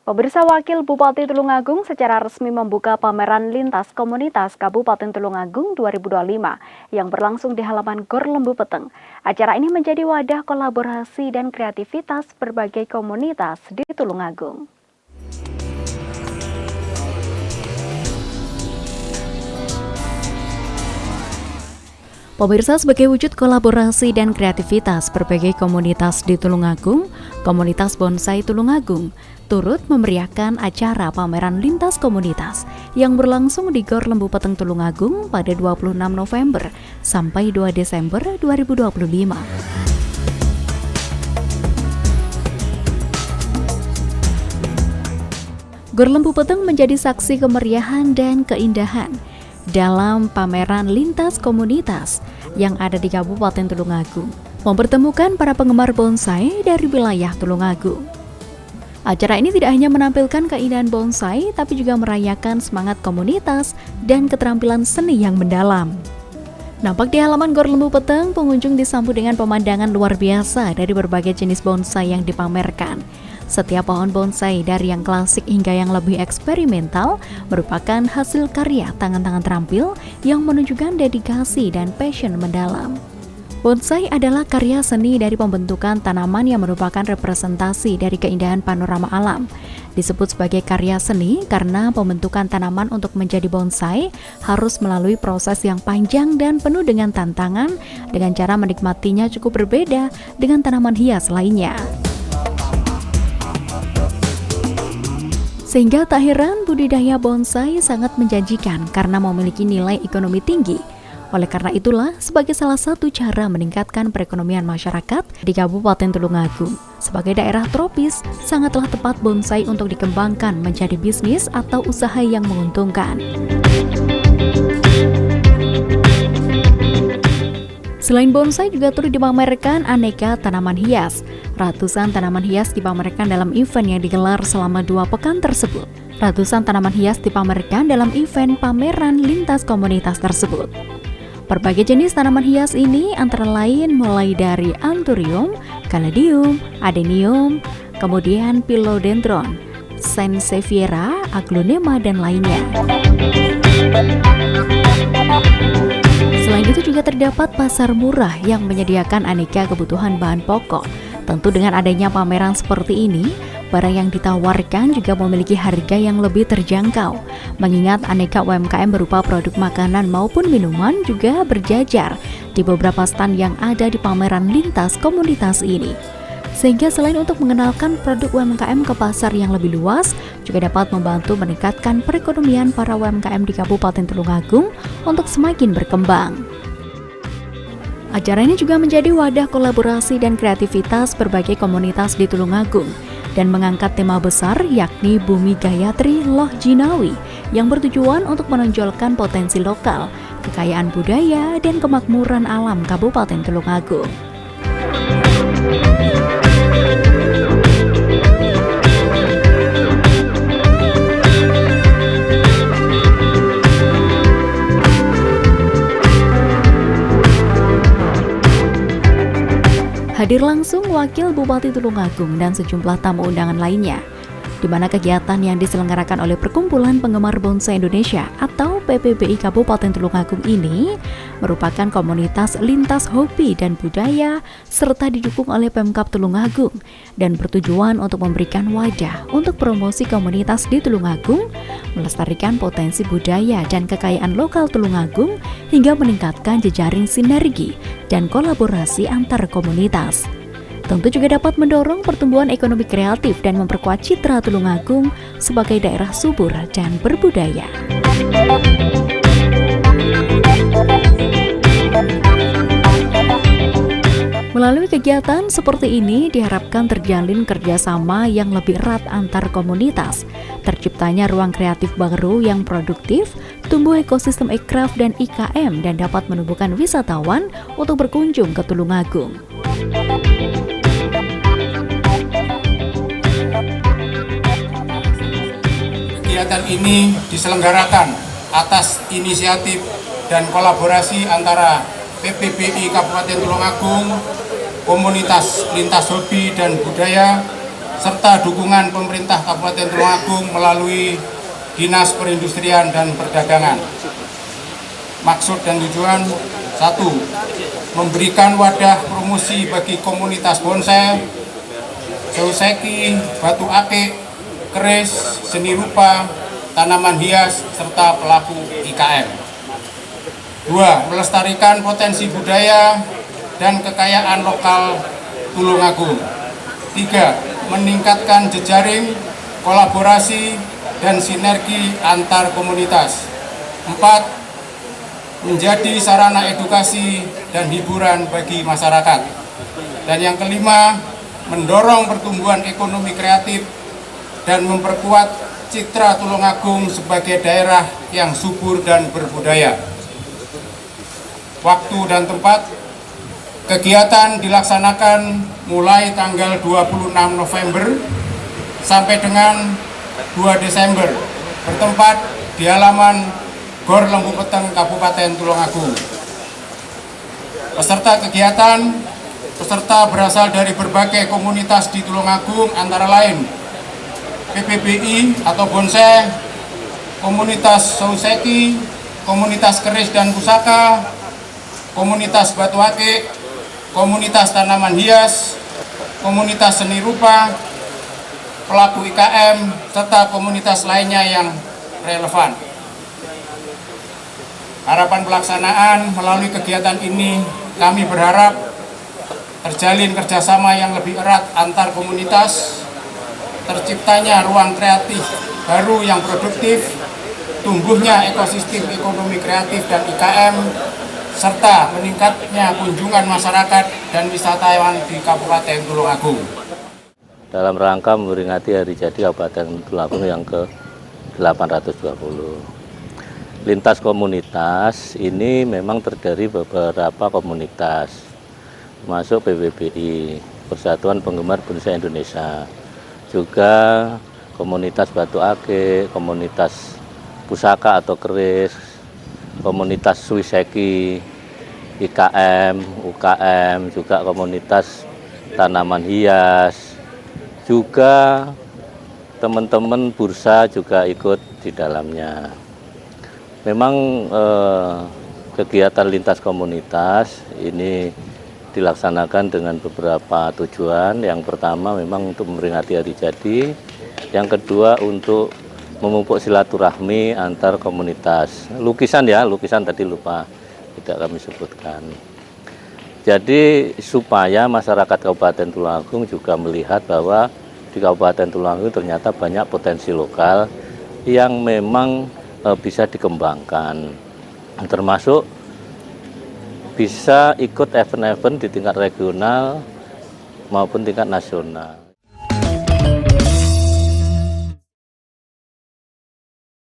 Pemirsa, Wakil Bupati Tulungagung secara resmi membuka pameran lintas komunitas Kabupaten Tulungagung 2025 yang berlangsung di halaman Gor Lembu Peteng. Acara ini menjadi wadah kolaborasi dan kreativitas berbagai komunitas di Tulungagung. Pemirsa, sebagai wujud kolaborasi dan kreativitas berbagai komunitas di Tulungagung, Komunitas Bonsai Tulungagung turut memeriahkan acara pameran lintas komunitas yang berlangsung di Gor Lembu Peteng Tulungagung pada 26 November sampai 2 Desember 2025. Gor Lembu Peteng menjadi saksi kemeriahan dan keindahan dalam pameran lintas komunitas yang ada di Kabupaten Tulungagung, mempertemukan para penggemar bonsai dari wilayah Tulungagung. Acara ini tidak hanya menampilkan keindahan bonsai, tapi juga merayakan semangat komunitas dan keterampilan seni yang mendalam. Nampak di halaman Gor Lembu Peteng, pengunjung disambut dengan pemandangan luar biasa dari berbagai jenis bonsai yang dipamerkan. Setiap pohon bonsai dari yang klasik hingga yang lebih eksperimental merupakan hasil karya tangan-tangan terampil yang menunjukkan dedikasi dan passion mendalam. Bonsai adalah karya seni dari pembentukan tanaman yang merupakan representasi dari keindahan panorama alam. Disebut sebagai karya seni karena pembentukan tanaman untuk menjadi bonsai harus melalui proses yang panjang dan penuh dengan tantangan, dengan cara menikmatinya cukup berbeda dengan tanaman hias lainnya. Sehingga tak heran budidaya bonsai sangat menjanjikan karena memiliki nilai ekonomi tinggi. Oleh karena itulah, sebagai salah satu cara meningkatkan perekonomian masyarakat di Kabupaten Tulungagung, sebagai daerah tropis, sangatlah tepat bonsai untuk dikembangkan menjadi bisnis atau usaha yang menguntungkan. Selain bonsai juga turut dipamerkan aneka tanaman hias. Ratusan tanaman hias dipamerkan dalam event yang digelar selama 2 pekan tersebut. Ratusan tanaman hias dipamerkan dalam event pameran lintas komunitas tersebut. Berbagai jenis tanaman hias ini antara lain mulai dari anthurium, caladium, adenium, kemudian philodendron, sansevieria, aglonema, dan lainnya. Selain itu juga terdapat pasar murah yang menyediakan aneka kebutuhan bahan pokok. Tentu dengan adanya pameran seperti ini, barang yang ditawarkan juga memiliki harga yang lebih terjangkau. Mengingat aneka UMKM berupa produk makanan maupun minuman juga berjajar di beberapa stand yang ada di pameran lintas komunitas ini. Sehingga selain untuk mengenalkan produk UMKM ke pasar yang lebih luas, juga dapat membantu meningkatkan perekonomian para UMKM di Kabupaten Tulungagung untuk semakin berkembang. Acara ini juga menjadi wadah kolaborasi dan kreativitas berbagai komunitas di Tulungagung dan mengangkat tema besar yakni Bumi Gayatri Loh Jinawi yang bertujuan untuk menonjolkan potensi lokal, kekayaan budaya, dan kemakmuran alam Kabupaten Tulungagung. Hadir langsung Wakil Bupati Tulungagung dan sejumlah tamu undangan lainnya, di mana kegiatan yang diselenggarakan oleh Perkumpulan Penggemar Bonsai Indonesia atau PPBI Kabupaten Tulungagung ini merupakan komunitas lintas hobi dan budaya serta didukung oleh Pemkab Tulungagung dan bertujuan untuk memberikan wadah untuk promosi komunitas di Tulungagung, melestarikan potensi budaya dan kekayaan lokal Tulungagung hingga meningkatkan jejaring sinergi dan kolaborasi antar komunitas. Tentu juga dapat mendorong pertumbuhan ekonomi kreatif dan memperkuat citra Tulungagung sebagai daerah subur dan berbudaya. Melalui kegiatan seperti ini diharapkan terjalin kerjasama yang lebih erat antar komunitas, terciptanya ruang kreatif baru yang produktif, tumbuh ekosistem ekraf dan IKM dan dapat menumbuhkan wisatawan untuk berkunjung ke Tulungagung. Kegiatan ini diselenggarakan atas inisiatif dan kolaborasi antara PPBI Kabupaten Tulungagung, Komunitas Lintas Hobi dan Budaya, serta dukungan pemerintah Kabupaten Tulungagung melalui Dinas Perindustrian dan Perdagangan. Maksud dan tujuan: 1. Memberikan wadah promosi bagi komunitas bonsai, seuseki, batu akik, keris, seni rupa, tanaman hias, serta pelaku IKM. 2. Melestarikan potensi budaya dan kekayaan lokal Tulungagung. 3. Meningkatkan jejaring, kolaborasi, dan sinergi antar komunitas. 4. Menjadi sarana edukasi dan hiburan bagi masyarakat. Dan yang kelima, mendorong pertumbuhan ekonomi kreatif dan memperkuat citra Tulungagung sebagai daerah yang subur dan berbudaya. Waktu dan tempat: kegiatan dilaksanakan mulai tanggal 26 November sampai dengan 2 Desember, bertempat di halaman Gor Lembu Peteng, Kabupaten Tulungagung. Peserta kegiatan, peserta berasal dari berbagai komunitas di Tulungagung, antara lain PPBI atau bonsai, komunitas seuseki, komunitas keris dan pusaka, komunitas batu akik, komunitas tanaman hias, komunitas seni rupa, pelaku IKM, serta komunitas lainnya yang relevan. Harapan pelaksanaan melalui kegiatan ini, kami berharap terjalin kerjasama yang lebih erat antar komunitas, terciptanya ruang kreatif baru yang produktif, tumbuhnya ekosistem ekonomi kreatif dan IKM, serta meningkatnya kunjungan masyarakat dan wisatawan di Kabupaten Tulungagung. Dalam rangka memperingati Hari Jadi Kabupaten Tulungagung yang ke-820. Lintas komunitas ini memang terdiri beberapa komunitas, termasuk PPBI, Persatuan Penggemar Bonsai Indonesia, juga komunitas batu akik, komunitas pusaka atau keris, komunitas seuseki, IKM, UKM, juga komunitas tanaman hias, juga teman-teman bursa juga ikut di dalamnya. Memang kegiatan lintas komunitas ini dilaksanakan dengan beberapa tujuan. Yang pertama memang untuk memperingati Hari Jadi, yang kedua untuk memupuk silaturahmi antar komunitas. Lukisan tadi lupa tidak kami sebutkan. Jadi supaya masyarakat Kabupaten Tulungagung juga melihat bahwa di Kabupaten Tulungagung ternyata banyak potensi lokal yang memang bisa dikembangkan, termasuk bisa ikut event-event di tingkat regional maupun tingkat nasional.